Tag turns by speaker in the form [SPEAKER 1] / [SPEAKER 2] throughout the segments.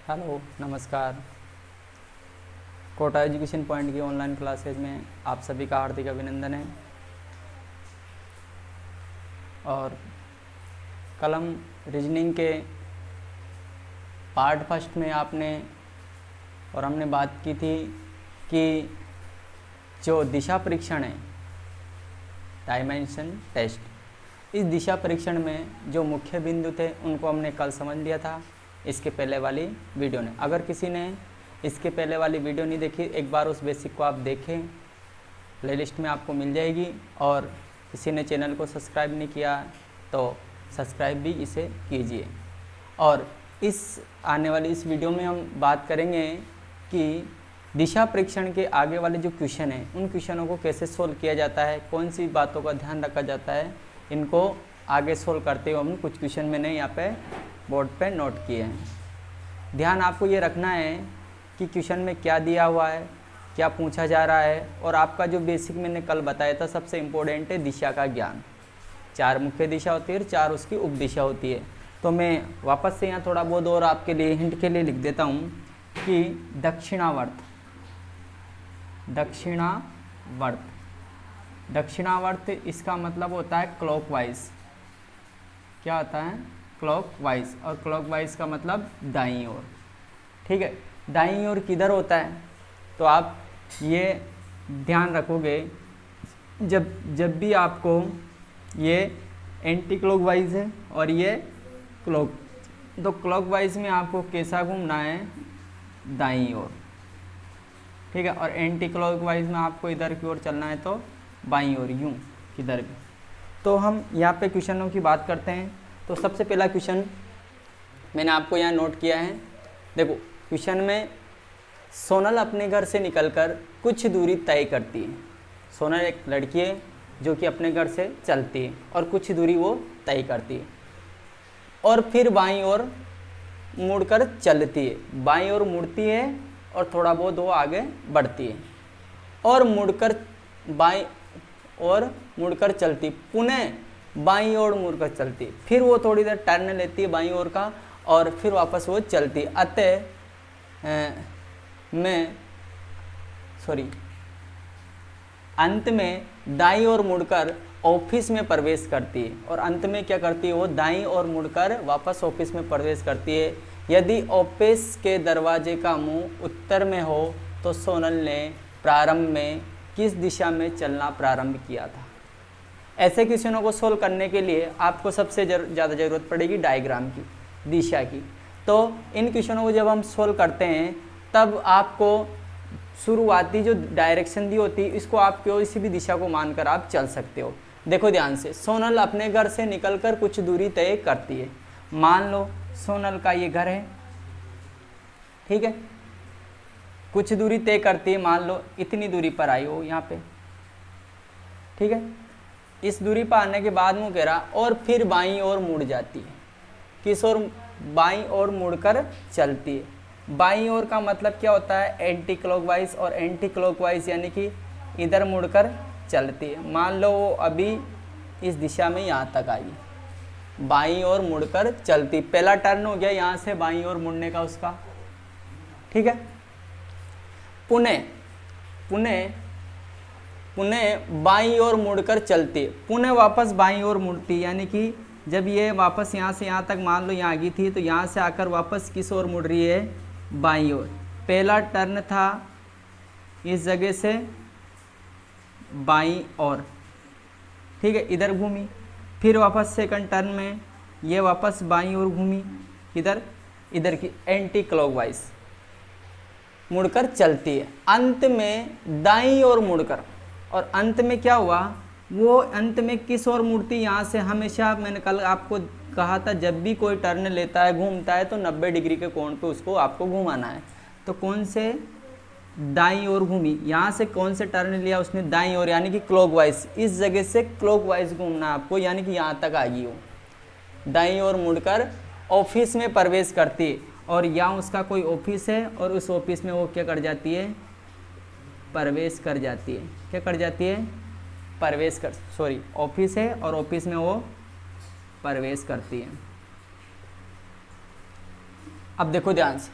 [SPEAKER 1] Hello नमस्कार। Kota education point की online classes में आप सभी का हार्दिक अभिनंदन है। और कलम रीजनिंग के पार्ट फर्स्ट में हमने बात की थी कि जो दिशा परीक्षण है, डायमेंशन टेस्ट, इस दिशा परीक्षण में जो मुख्य बिंदु थे उनको हमने कल समझ लिया था इसके पहले वाली वीडियो ने। अगर किसी ने इसके पहले वाली वीडियो नहीं देखी, एक बार उस बेसिक को आप देखें, प्लेलिस्ट में आपको मिल जाएगी। और किसी ने चैनल को सब्सक्राइब नहीं किया तो सब्सक्राइब भी इसे कीजिए। और इस आने वाली इस वीडियो में हम बात करेंगे कि दिशा परीक्षण के आगे वाले जो क्वेश्चन हैं उन क्वेश्चनों को कैसे सोल्व किया जाता है, कौन सी बातों का ध्यान रखा जाता है, इनको आगे सोल्व करते हुए हम कुछ क्वेश्चन मैंने यहाँ पे बोर्ड पे नोट किए हैं। ध्यान आपको ये रखना है कि क्वेश्चन में क्या दिया हुआ है, क्या पूछा जा रहा है। और आपका जो बेसिक मैंने कल बताया था, सबसे इम्पोर्टेंट है दिशा का ज्ञान। 4 मुख्य दिशा होती है और 4 उसकी उपदिशा होती है। तो मैं वापस से यहाँ थोड़ा बहुत और आपके लिए हिंट के लिए लिख देता हूँ कि दक्षिणावर्त, दक्षिणावर्त इसका मतलब होता है क्लॉकवाइज। क्या होता है? क्लॉकवाइज। और क्लॉकवाइज का मतलब दाईं ओर। ठीक है, दाईं ओर किधर होता है? तो आप ये ध्यान रखोगे जब भी आपको ये एंटी क्लॉकवाइज है और ये क्लॉक, तो क्लॉकवाइज में आपको कैसा घूमना है? दाईं ओर। ठीक है, और एंटी क्लॉकवाइज में आपको इधर की ओर चलना है तो बाईं ओर, यूं किधर भी। तो हम यहाँ पे क्वेश्चनों की बात करते हैं। तो सबसे पहला क्वेश्चन मैंने आपको यहाँ नोट किया है। देखो क्वेश्चन में सोनल अपने घर से निकलकर कुछ दूरी तय करती है। सोनल एक लड़की है जो कि अपने घर से चलती है और कुछ दूरी वो तय करती है और फिर बाईं ओर मुड़कर चलती है। बाईं ओर मुड़ती है और थोड़ा बहुत वो आगे बढ़ती है और बाईं ओर मुड़कर चलती, पुनः बाईं ओर मुड़कर चलती, फिर वो थोड़ी देर टर्न लेती है बाईं ओर का और फिर वापस वो चलती। अतः अंत में दाईं ओर मुड़कर ऑफिस में प्रवेश करती है। और अंत में क्या करती है? वो दाईं ओर मुड़कर वापस ऑफिस में प्रवेश करती है। यदि ऑफिस के दरवाजे का मुंह उत्तर में हो तो सोनल ने प्रारंभ में किस दिशा में चलना प्रारंभ किया था? ऐसे क्वेश्चनों को सोल्व करने के लिए आपको सबसे ज़्यादा ज़रूरत पड़ेगी डायग्राम की, दिशा की। तो इन क्वेश्चनों को जब हम सोल्व करते हैं तब आपको शुरुआती जो डायरेक्शन दी होती है इसको आप किसी भी दिशा को मानकर आप चल सकते हो। देखो ध्यान से, सोनल अपने घर से निकलकर कुछ दूरी तय करती है। मान लो सोनल का ये घर है, ठीक है, कुछ दूरी तय करती है। मान लो इतनी दूरी पर आई हो यहाँ पे, ठीक है। इस दूरी पर आने के बाद वो कह रहा और फिर बाईं ओर मुड़ जाती है। किस ओर? बाईं ओर मुड़कर चलती है। बाईं ओर का मतलब क्या होता है? Anti clockwise. और एंटी क्लॉकवाइज यानी कि इधर मुड़कर चलती है। मान लो वो अभी इस दिशा में यहाँ तक आई, बाईं ओर मुड़कर चलती। पहला टर्न हो गया यहाँ से बाईं ओर मुड़ने का उसका, ठीक है। पुनः बाईं ओर मुड़कर चलती, पुनः वापस बाईं ओर मुड़ती। यानी कि जब ये वापस यहाँ से यहाँ तक मान लो यहाँ आ गई थी तो यहाँ से आकर वापस किस ओर मुड़ रही है? बाईं ओर। पहला टर्न था इस जगह से बाईं ओर, ठीक है, इधर घूमी। फिर वापस सेकंड टर्न में ये वापस बाईं ओर घूमी, इधर की एंटी क्लॉकवाइज मुड़कर चलती है। अंत में दाईं ओर मुड़कर, और अंत में क्या हुआ? वो अंत में किस ओर मुड़ती? यहाँ से हमेशा मैंने कल आपको कहा था जब भी कोई टर्न लेता है, घूमता है तो 90 डिग्री के कोण पे उसको आपको घुमाना है। तो कौन से? दाईं ओर घूमी। यहाँ से कौन से टर्न लिया उसने? दाईं ओर, यानी कि क्लॉकवाइज। इस जगह से क्लॉकवाइज घूमना आपको, यानी कि यहाँ तक आ गई हो। दाईं ओर मुड़कर ऑफिस में प्रवेश करती है और यहाँ उसका कोई ऑफिस है और उस ऑफिस में वो क्या कर जाती है? प्रवेश कर जाती है। क्या कर जाती है? ऑफिस है और ऑफिस में वो प्रवेश करती है। अब देखो ध्यान से,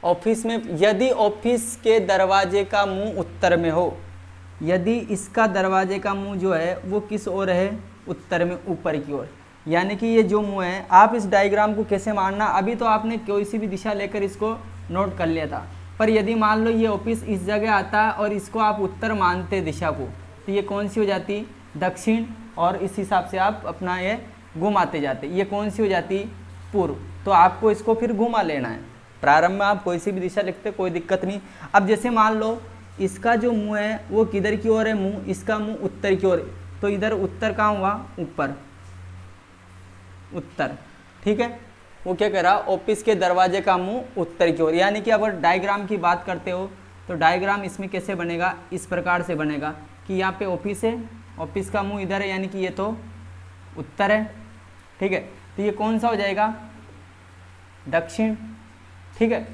[SPEAKER 1] ऑफिस में, यदि ऑफिस के दरवाजे का मुंह उत्तर में हो, यदि इसका दरवाजे का मुंह जो है वो किस ओर है, उत्तर में, ऊपर की ओर, यानी कि ये जो मुंह है, आप इस डायग्राम को कैसे मानना, अभी तो आपने कोई सी भी दिशा लेकर इसको नोट कर लिया था, पर यदि मान लो ये ऑफिस इस जगह आता है और इसको आप उत्तर मानते दिशा को, तो ये कौन सी हो जाती, दक्षिण, और इस हिसाब से आप अपना ये घुमाते जाते, ये कौन सी हो जाती, पूर्व। तो आपको इसको फिर घुमा लेना है। प्रारंभ में आप कोई सी भी दिशा लिखते कोई दिक्कत नहीं। अब जैसे मान लो इसका जो मुंह है वो किधर की ओर है, मुंह, इसका मुंह उत्तर की ओर, तो इधर उत्तर कहाँ हुआ, ऊपर, उत्तर, ठीक है। वो क्या कह रहा, ऑफिस के दरवाजे का मुंह उत्तर की ओर, यानी कि अगर डायग्राम की बात करते हो तो डायग्राम इसमें कैसे बनेगा, इस प्रकार से बनेगा कि यहाँ पे ऑफिस है, ऑफिस का मुंह इधर है, यानी कि ये तो उत्तर है, ठीक है। तो ये कौन सा हो जाएगा, दक्षिण, ठीक है।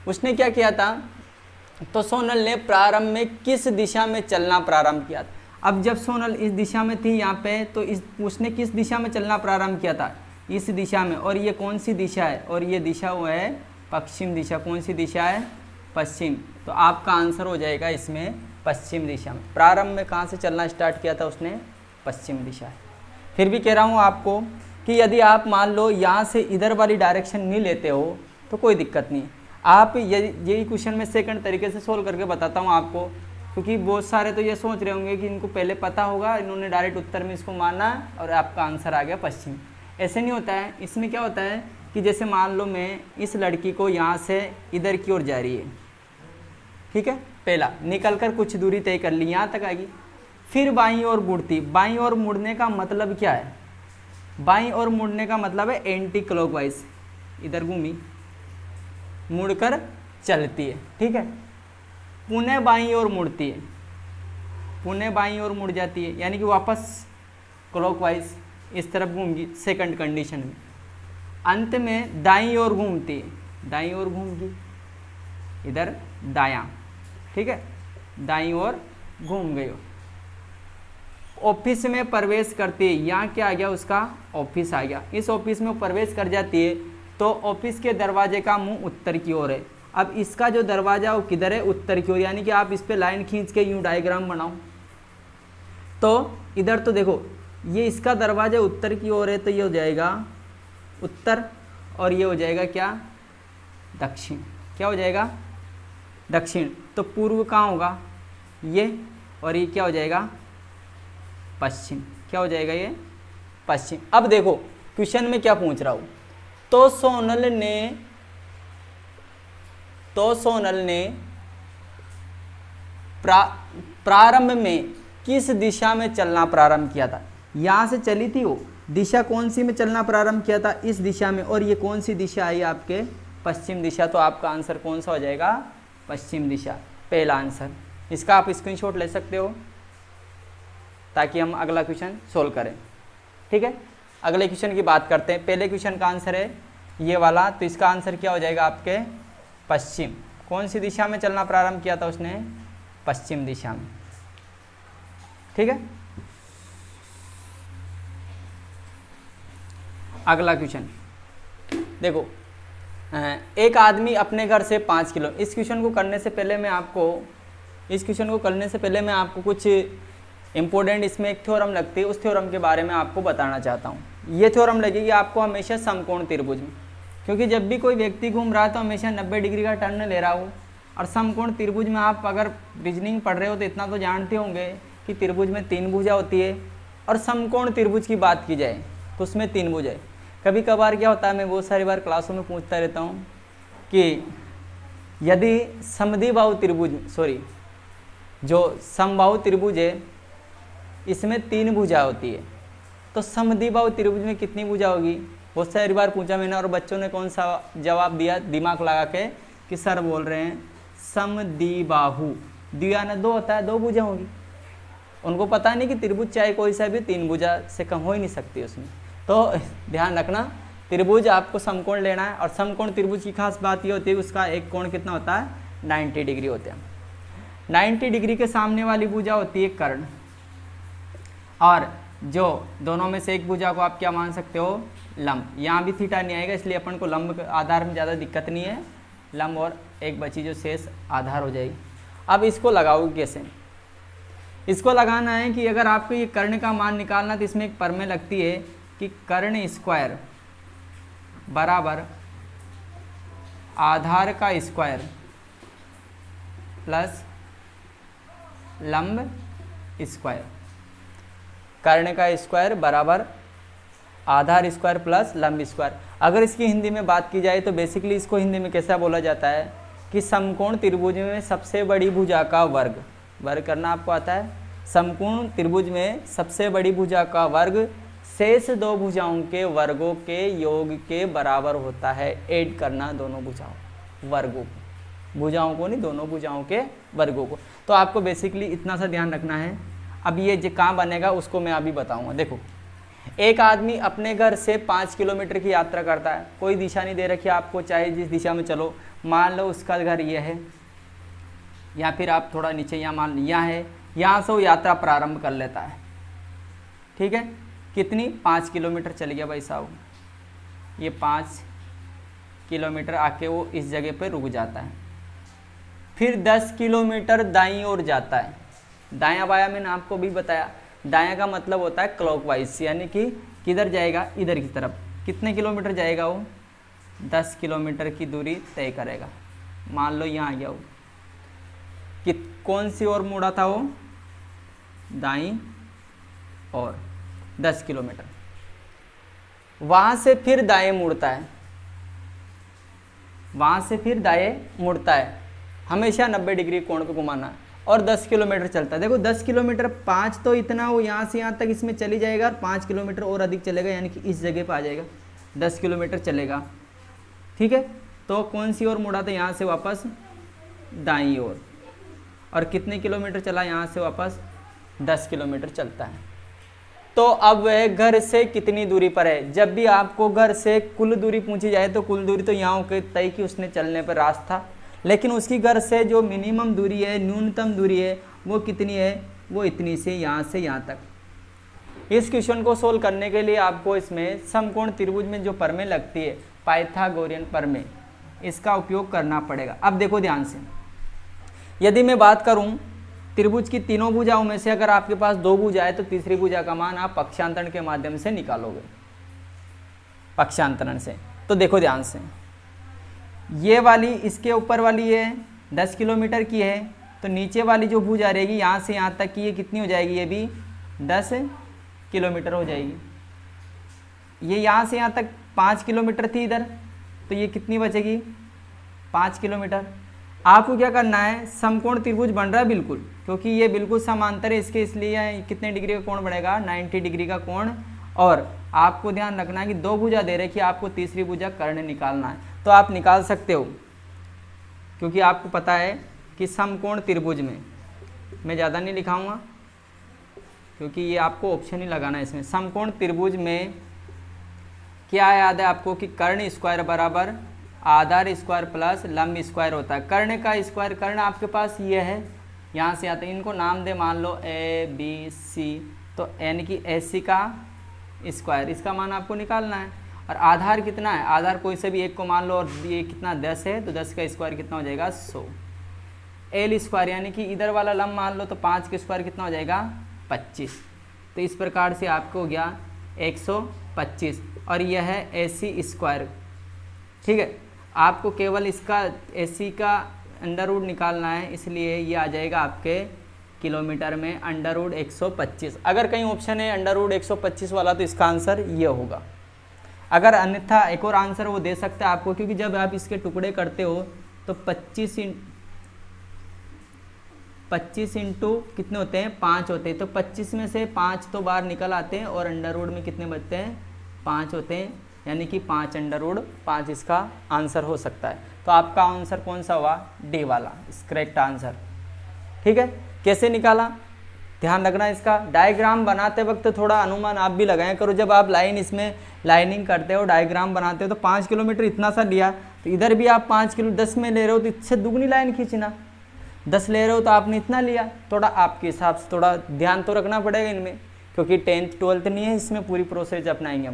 [SPEAKER 1] उसने क्या किया था, तो सोनल ने प्रारंभ में किस दिशा में चलना प्रारंभ किया था। अब जब सोनल इस दिशा में थी यहाँ पे, तो उसने किस दिशा में चलना प्रारंभ किया था, इस दिशा में, और ये कौन सी दिशा है, और ये दिशा वो है पश्चिम दिशा, कौन सी दिशा है, पश्चिम। तो आपका आंसर हो जाएगा इसमें पश्चिम दिशा में। प्रारंभ में कहाँ से चलना स्टार्ट किया था उसने, पश्चिम दिशा है। फिर भी कह रहा हूँ आपको कि यदि आप मान लो यहाँ से इधर वाली डायरेक्शन नहीं लेते हो तो कोई दिक्कत नहीं, आप यही क्वेश्चन में सेकंड तरीके से सोल्व करके बताता हूँ आपको, क्योंकि बहुत सारे तो ये सोच रहे होंगे कि इनको पहले पता होगा, इन्होंने डायरेक्ट उत्तर में इसको माना और आपका आंसर आ गया पश्चिम। ऐसे नहीं होता है। इसमें क्या होता है कि जैसे मान लो मैं इस लड़की को यहाँ से इधर की ओर जा रही है, ठीक है, पहला निकल कर कुछ दूरी तय कर ली, यहाँ तक आएगी, फिर बाईं ओर मुड़ती। बाईं ओर मुड़ने का मतलब क्या है, बाईं ओर मुड़ने का मतलब है एंटी क्लॉकवाइज, इधर घूमी, मुड़कर चलती है, ठीक है। पुनः बाईं ओर मुड़ती है, पुनः बाईं ओर मुड़ जाती है, यानी कि वापस क्लॉकवाइज इस तरफ घूमगी सेकंड कंडीशन में। अंत में दाईं ओर घूमती है, दाईं ओर घूमगी, इधर दायां, ठीक है, दाईं ओर घूम गई हो। ऑफिस में प्रवेश करती है, यहाँ क्या आ गया, उसका ऑफिस आ गया। इस ऑफिस में प्रवेश कर जाती है तो ऑफिस के दरवाजे का मुंह उत्तर की ओर है। अब इसका जो दरवाजा वो किधर है, उत्तर की ओर, यानी कि आप इस पे लाइन खींच के यूं डायग्राम बनाओ तो इधर तो देखो ये इसका दरवाजा उत्तर की ओर है, तो ये हो जाएगा उत्तर, और ये हो जाएगा क्या, दक्षिण। क्या हो जाएगा, दक्षिण। तो पूर्व कहाँ होगा, ये, और ये क्या हो जाएगा, पश्चिम। क्या हो जाएगा, ये पश्चिम। अब देखो क्वेश्चन में क्या पूछ रहा हूँ, तो सोनल ने प्रारंभ में किस दिशा में चलना प्रारंभ किया था। यहाँ से चली थी वो, दिशा कौन सी में चलना प्रारंभ किया था, इस दिशा में, और ये कौन सी दिशा आई आपके, पश्चिम दिशा। तो आपका आंसर कौन सा हो जाएगा, पश्चिम दिशा, पहला आंसर। इसका आप स्क्रीनशॉट ले सकते हो ताकि हम अगला क्वेश्चन सोल्व करें, ठीक है। अगले क्वेश्चन की बात करते हैं। पहले क्वेश्चन का आंसर है ये वाला, तो इसका आंसर क्या हो जाएगा आपके, पश्चिम। कौन सी दिशा में चलना प्रारंभ किया था उसने, पश्चिम दिशा में, ठीक है। अगला क्वेश्चन देखो, एक आदमी अपने घर से 5 किलो। इस क्वेश्चन को करने से पहले मैं आपको कुछ इम्पोर्टेंट, इसमें एक थ्योरम लगती है, उस थ्योरम के बारे में आपको बताना चाहता हूँ। ये थ्योरम लगेगी आपको हमेशा समकोण त्रिभुज में, क्योंकि जब भी कोई व्यक्ति घूम रहा है तो हमेशा 90 डिग्री का टर्न ले रहा हो, और समकोण त्रिभुज में आप अगर रीजनिंग पढ़ रहे हो तो इतना तो जानते होंगे कि त्रिभुज में 3 भुजा होती है, और समकोण त्रिभुज की बात की जाए तो उसमें 3 भुजा है। कभी कभार क्या होता है, मैं बहुत सारी बार क्लासों में पूछता रहता हूँ कि यदि समद्विबाहु त्रिभुज, जो समबाहु त्रिभुज है इसमें 3 भुजा होती है, तो समद्विबाहु त्रिभुज में कितनी भुजा होगी। बहुत सारी बार पूछा मैंने, और बच्चों ने कौन सा जवाब दिया दिमाग लगा के कि सर बोल रहे हैं समद्विबाहु, द्विया ना 2 होता है, 2 भुजा होगी। उनको पता नहीं कि त्रिभुज चाहे कोई सा भी 3 भुजा से कम हो ही नहीं सकती उसमें। तो ध्यान रखना, त्रिभुज आपको समकोण लेना है, और समकोण त्रिभुज की खास बात ये होती है उसका एक कोण कितना होता है, 90 डिग्री होता है। 90 डिग्री के सामने वाली भुजा होती है कर्ण, और जो दोनों में से एक भुजा को आप क्या मान सकते हो, लंब। यहाँ भी थीटा नहीं आएगा, इसलिए अपन को लंब के आधार में ज़्यादा दिक्कत नहीं है, लंब और एक बची जो शेष आधार हो जाएगी। अब इसको लगाओगे कैसे? इसको लगाना है कि अगर आपको ये कर्ण का मान निकालना तो इसमें एक प्रमेय लगती है कि कर्ण स्क्वायर बराबर आधार का स्क्वायर प्लस लंब स्क्वायर। कर्ण का स्क्वायर बराबर आधार स्क्वायर प्लस लंब स्क्वायर। अगर इसकी हिंदी में बात की जाए तो बेसिकली इसको हिंदी में कैसा बोला जाता है कि समकोण त्रिभुज में सबसे बड़ी भुजा का वर्ग, वर्ग करना आपको आता है, समकोण त्रिभुज में सबसे बड़ी भुजा का वर्ग शेष दो भुजाओं के वर्गों के योग के बराबर होता है। ऐड करना दोनों भुजाओं वर्गों को, भुजाओं को नहीं, दोनों भुजाओं के वर्गों को। तो आपको बेसिकली इतना सा ध्यान रखना है। अब ये जो कहाँ बनेगा उसको मैं अभी बताऊंगा। देखो, एक आदमी अपने घर से 5 किलोमीटर की यात्रा करता है, कोई दिशा नहीं दे रखी आपको, चाहे जिस दिशा में चलो। मान लो उसका घर ये है, या फिर आप थोड़ा नीचे यहाँ मान यहाँ है, यहाँ से वो यात्रा प्रारंभ कर लेता है। ठीक है, कितनी 5 किलोमीटर चल गया भाई साहब, ये 5 किलोमीटर आके वो इस जगह पे रुक जाता है। फिर 10 किलोमीटर दाईं ओर जाता है। दायां बायां मैंने आपको भी बताया, दायां का मतलब होता है क्लॉकवाइज, यानी कि किधर जाएगा, इधर की तरफ। कितने किलोमीटर जाएगा वो? 10 किलोमीटर की दूरी तय करेगा। मान लो यहाँ आ गया वो, कि कौन सी ओर मुड़ा था वो? दाईं ओर 10 किलोमीटर। वहाँ से फिर दाएं मुड़ता है, वहाँ से फिर दाएं मुड़ता है, हमेशा 90 डिग्री कोण पे घुमाना है, और 10 किलोमीटर चलता है। देखो 10 किलोमीटर, 5 तो इतना वो यहाँ से यहाँ तक इसमें चली जाएगा, और 5 किलोमीटर और अधिक चलेगा, यानी कि इस जगह पे आ जाएगा, 10 किलोमीटर चलेगा। ठीक है, तो कौन सी ओर मुड़ा था? यहाँ से वापस दाईं ओर। और कितने किलोमीटर चला? यहाँ से वापस 10 किलोमीटर चलता है। तो अब वह घर से कितनी दूरी पर है? जब भी आपको घर से कुल दूरी पूछी जाए तो कुल दूरी तो यहाँ तय की उसने चलने पर रास्ता, लेकिन उसकी घर से जो मिनिमम दूरी है, न्यूनतम दूरी है, वो कितनी है? वो इतनी से यहाँ तक। इस क्वेश्चन को सोल्व करने के लिए आपको इसमें समकोण त्रिभुज में जो प्रमेय लगती है, पाइथागोरियन प्रमेय, इसका उपयोग करना पड़ेगा। अब देखो ध्यान से, यदि मैं बात करूं त्रिभुज की तीनों भुजाओं में से अगर आपके पास 2 भुजा है तो तीसरी भुजा का मान आप पक्षांतरण के माध्यम से निकालोगे, पक्षांतरण से। तो देखो ध्यान से, ये वाली इसके ऊपर वाली ये 10 किलोमीटर की है, तो नीचे वाली जो भुजा रहेगी यहाँ से यहाँ तक की, ये कितनी हो जाएगी? ये भी 10 किलोमीटर हो जाएगी। ये यहाँ से यहाँ तक 5 किलोमीटर थी इधर, तो ये कितनी बचेगी? 5 किलोमीटर। आपको क्या करना है? समकोण त्रिभुज बन रहा है बिल्कुल, क्योंकि ये बिल्कुल समांतर है इसके, इसलिए कितने डिग्री का कोण बनेगा? 90 डिग्री का कोण। और आपको ध्यान रखना है कि 2 भुजा दे रखी है, आपको तीसरी भुजा कर्ण निकालना है, तो आप निकाल सकते हो, क्योंकि आपको पता है कि समकोण त्रिभुज में, मैं ज़्यादा नहीं लिखाऊंगा क्योंकि ये आपको ऑप्शन ही लगाना है इसमें। समकोण त्रिभुज में क्या याद है आपको कि कर्ण स्क्वायर बराबर आधार स्क्वायर प्लस लंब स्क्वायर होता है। कर्ण का स्क्वायर, कर्ण आपके पास ये है, यहाँ से आते हैं, इनको नाम दे, मान लो ABC, तो यानी कि AC का स्क्वायर, इसका मान आपको निकालना है। और आधार कितना है? आधार कोई से भी एक को मान लो, और ये कितना 10 है, तो 10 का स्क्वायर कितना हो जाएगा? 100। L स्क्वायर यानी कि इधर वाला लंब मान लो, तो 5 का स्क्वायर कितना हो जाएगा? 25। तो इस प्रकार से आपको हो गया 125, और यह है AC स्क्वायर। ठीक है, आपको केवल इसका AC का अंडर रूट निकालना है, इसलिए ये आ जाएगा आपके किलोमीटर में अंडर रूट 125। अगर कहीं ऑप्शन है अंडर रूट 125 वाला तो इसका आंसर ये होगा। अगर अन्यथा एक और आंसर वो दे सकता है आपको, क्योंकि जब आप इसके टुकड़े करते हो तो 25 इंटू कितने होते हैं? 5 होते हैं। तो 25 में से 5 तो बाहर निकल आते हैं, और अंडर रूट में कितने बचते हैं? 5 होते हैं, यानी कि 5 अंडर रूट 5 इसका आंसर हो सकता है। तो आपका आंसर कौन सा हुआ? डी वाला इस करेक्ट आंसर। ठीक है, कैसे निकाला ध्यान रखना। इसका डायग्राम बनाते वक्त थोड़ा अनुमान आप भी लगाया करो। जब आप लाइन इसमें लाइनिंग करते हो, डायग्राम बनाते हो, तो 5 किलोमीटर इतना सा लिया, तो इधर भी आप 5 किलो 10 में ले रहे हो तो इससे दुगनी लाइन खींचना। 10 ले रहे हो तो आपने इतना लिया। थोड़ा आपके हिसाब से थोड़ा ध्यान तो रखना पड़ेगा इनमें, क्योंकि 10th 12th नहीं है, इसमें पूरी प्रोसेस अपनाएंगे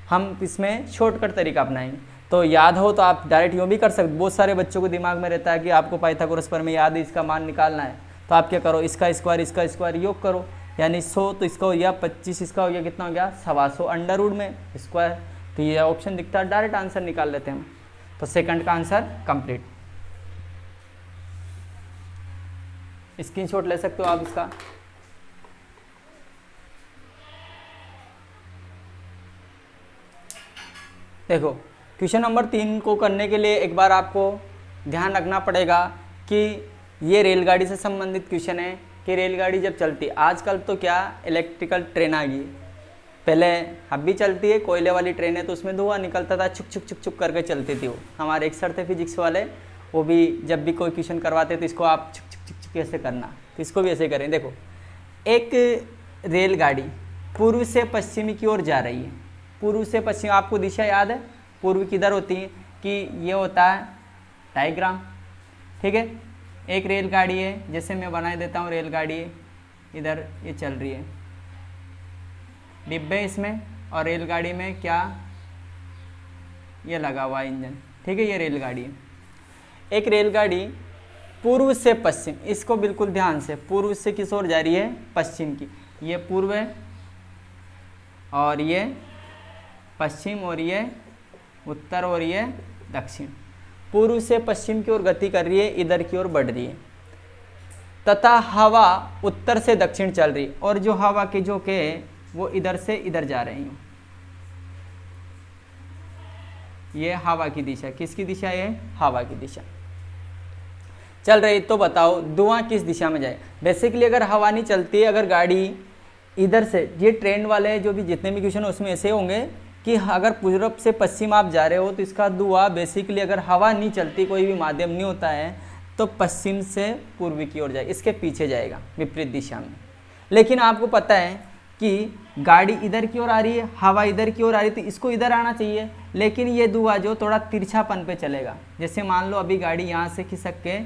[SPEAKER 1] हम इसमें शॉर्टकट तरीका अपनाएंगे। तो याद हो तो आप डायरेक्ट यूँ भी कर सकते। बहुत सारे बच्चों को दिमाग में रहता है कि आपको पाइथागोरस प्रमेय याद है, इसका मान निकालना है, तो आप क्या करो, इसका स्क्वायर योग करो, यानी 100 तो इसका हो गया 25, इसका हो गया कितना हो गया 125 अंडर रूट में स्क्वायर। तो ये ऑप्शन दिखता है, डायरेक्ट आंसर निकाल लेते हैं हम। तो सेकंड का आंसर कंप्लीट। स्क्रीनशॉट ले सकते हो आप इसका। देखो क्वेश्चन नंबर 3 को करने के लिए एक बार आपको ध्यान रखना पड़ेगा कि ये रेलगाड़ी से संबंधित क्वेश्चन है कि रेलगाड़ी जब चलती, आजकल तो क्या इलेक्ट्रिकल ट्रेन आ गई, पहले अब भी चलती है कोयले वाली ट्रेन है, तो उसमें धुआं निकलता था, छुक छुक छुक छुक करके चलती थी वो। हमारे एक सर थे फिजिक्स वाले, वो भी जब भी कोई क्वेश्चन करवाते तो इसको आप छुक छुक छुक छुक कैसे करना, तो इसको भी ऐसे करें। देखो एक रेलगाड़ी पूर्व से पश्चिमी की ओर जा रही है, पूर्व से पश्चिम, आपको दिशा याद है पूर्व किधर होती है कि ये होता है डायग्राम, ठीक है। एक रेलगाड़ी है, जैसे मैं बना देता हूँ, रेलगाड़ी है इधर ये चल रही है, डिब्बे इसमें, और रेलगाड़ी में क्या ये लगा हुआ इंजन, ठीक है, ये रेलगाड़ी है। एक रेलगाड़ी पूर्व से पश्चिम, इसको बिल्कुल ध्यान से, पूर्व से किस ओर जा रही है, पश्चिम की, ये पूर्व है और ये पश्चिम और ये उत्तर और ये दक्षिण, पूर्व से पश्चिम की ओर गति कर रही है, इधर की ओर बढ़ रही है, तथा हवा उत्तर से दक्षिण चल रही है, और जो हवा के झोंके है वो इधर से इधर जा रहे हैं। ये हवा की दिशा, किसकी दिशा है, हवा की दिशा चल रही। तो बताओ धुआं किस दिशा में जाए। बेसिकली अगर हवा नहीं चलती, अगर गाड़ी इधर से, ये ट्रेन वाले जो भी जितने भी क्वेश्चन उसमें ऐसे होंगे कि अगर पूर्व से पश्चिम आप जा रहे हो तो इसका धुआं बेसिकली, अगर हवा नहीं चलती, कोई भी माध्यम नहीं होता है, तो पश्चिम से पूर्व की ओर जाए, इसके पीछे जाएगा विपरीत दिशा में। लेकिन आपको पता है कि गाड़ी इधर की ओर आ रही है, हवा इधर की ओर आ रही है, तो इसको इधर आना चाहिए, लेकिन ये धुआं जो थोड़ा तिरछापन पे चलेगा। जैसे मान लो अभी गाड़ी यहाँ से खिसक के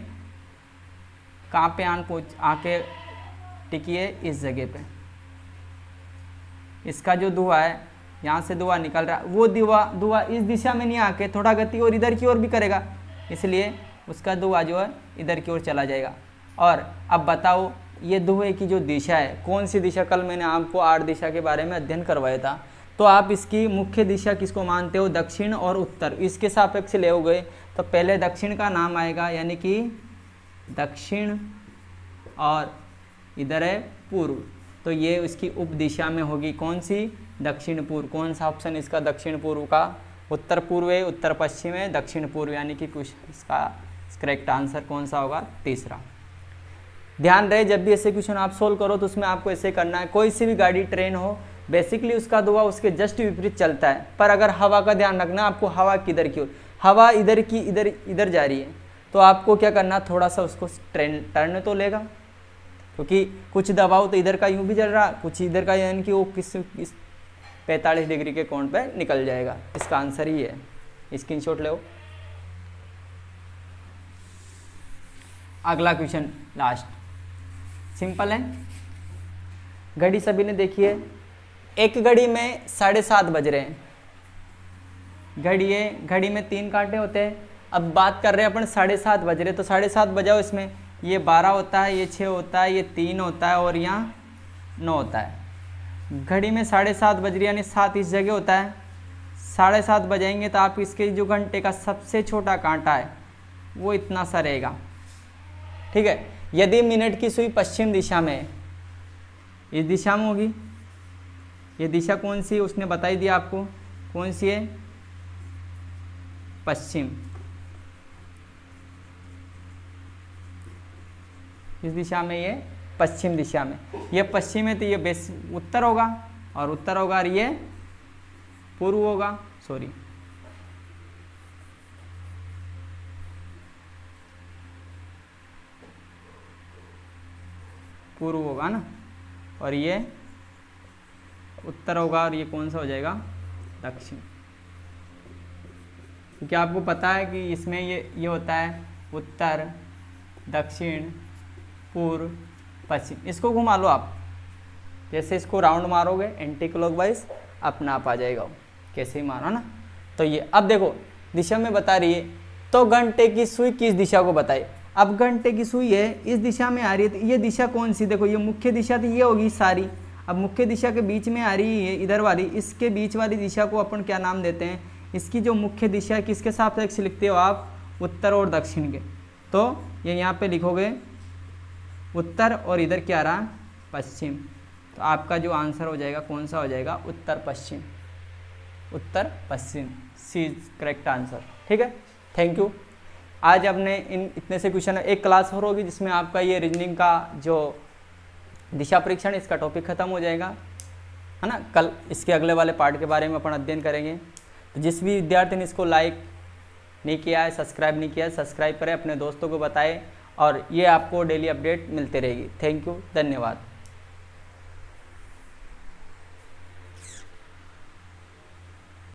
[SPEAKER 1] कहाँ पे आके टिकी है, इस जगह पे, इसका जो धुआं है यहाँ से धुआं निकल रहा है, वो धुआं इस दिशा में नहीं आके थोड़ा गति और इधर की ओर भी करेगा, इसलिए उसका धुआं जो है इधर की ओर चला जाएगा। और अब बताओ ये धुएं की जो दिशा है, कौन सी दिशा, कल मैंने आपको 8 दिशा के बारे में अध्ययन करवाया था, तो आप इसकी मुख्य दिशा किसको मानते हो, दक्षिण और उत्तर, इसके सापेक्ष ले गए तो पहले दक्षिण का नाम आएगा, यानी कि दक्षिण, और इधर है पूर्व, तो ये उसकी उप दिशा में होगी, कौन सी, दक्षिण पूर्व। कौन सा ऑप्शन इसका, दक्षिण पूर्व का, उत्तर पूर्व है, उत्तर पश्चिम है, दक्षिण पूर्व, यानी कि कुछ इसका करेक्ट आंसर कौन सा होगा, तीसरा। ध्यान रहे जब भी ऐसे क्वेश्चन आप सोल्व करो तो उसमें आपको ऐसे करना है, कोई सी भी गाड़ी ट्रेन हो, बेसिकली उसका धुआं उसके जस्ट विपरीत चलता है, पर अगर हवा का ध्यान रखना, आपको हवा किधर की ओर, हवा इधर की इधर जा रही है, तो आपको क्या करना, थोड़ा सा उसको टर्न तो लेगा, क्योंकि कुछ दबाव तो इधर का यूं भी चल रहा, कुछ इधर का, यानी कि वो किस 45 डिग्री के कोण पे निकल जाएगा। इसका आंसर ही है, स्क्रीनशॉट लो। अगला क्वेश्चन लास्ट, सिंपल है, घड़ी सभी ने देखी है, एक घड़ी में 7:30 बज रहे हैं, घड़ी है, घड़ी में 3 कांटे होते हैं। अब बात कर रहे हैं अपन 7:30 बज रहे, तो 7:30 बजाओ, इसमें ये 12 होता है, ये 6 होता है, ये 3 होता है, और यहाँ 9 होता है। घड़ी में 7:30 बज रही, यानी 7 इस जगह होता है, 7:30 बजाएंगे तो आप इसके जो घंटे का सबसे छोटा कांटा है वो इतना सा रहेगा, ठीक है। यदि मिनट की सुई पश्चिम दिशा में है, इस दिशा में होगी, ये दिशा कौन सी है उसने बता ही दिया आपको, कौन सी है, पश्चिम, इस दिशा में, ये पश्चिम दिशा में, ये पश्चिम है तो ये बेस उत्तर होगा, और उत्तर होगा, और ये पूर्व होगा, सॉरी पूर्व होगा ना, और ये उत्तर होगा, और ये कौन सा हो जाएगा, दक्षिण। क्योंकि आपको पता है कि इसमें ये होता है उत्तर, दक्षिण, पूर्व, पश्चिम। इसको घुमा लो आप, जैसे इसको राउंड मारोगे एंटी क्लॉकवाइज, अपना आप आ जाएगा, कैसे ही मारो ना। तो ये अब देखो दिशा में बता रही है तो घंटे की सुई किस दिशा को बताए। अब घंटे की सुई है इस दिशा में आ रही है, तो ये दिशा कौन सी, देखो ये मुख्य दिशा तो ये होगी सारी। अब मुख्य दिशा के बीच में आ रही है इधर वाली, इसके बीच वाली दिशा को अपन क्या नाम देते हैं, इसकी जो मुख्य दिशा है किसके सापेक्ष लिखते हो आप, उत्तर और दक्षिण के। तो ये यहाँ पे लिखोगे उत्तर और इधर क्या रहा, पश्चिम। तो आपका जो आंसर हो जाएगा कौन सा हो जाएगा, उत्तर पश्चिम। उत्तर पश्चिम, सी इज करेक्ट आंसर। ठीक है, थैंक यू। आज आपने इतने से क्वेश्चन, एक क्लास और होगी जिसमें आपका ये रीजनिंग का जो दिशा परीक्षण इसका टॉपिक खत्म हो जाएगा, है ना। कल इसके अगले वाले पार्ट के बारे में अपन अध्ययन करेंगे। तो जिस भी विद्यार्थी ने इसको लाइक नहीं किया है, सब्सक्राइब नहीं किया है, सब्सक्राइब करें, अपने दोस्तों को बताएं, और ये आपको डेली अपडेट मिलते रहेगी। थैंक यू, धन्यवाद।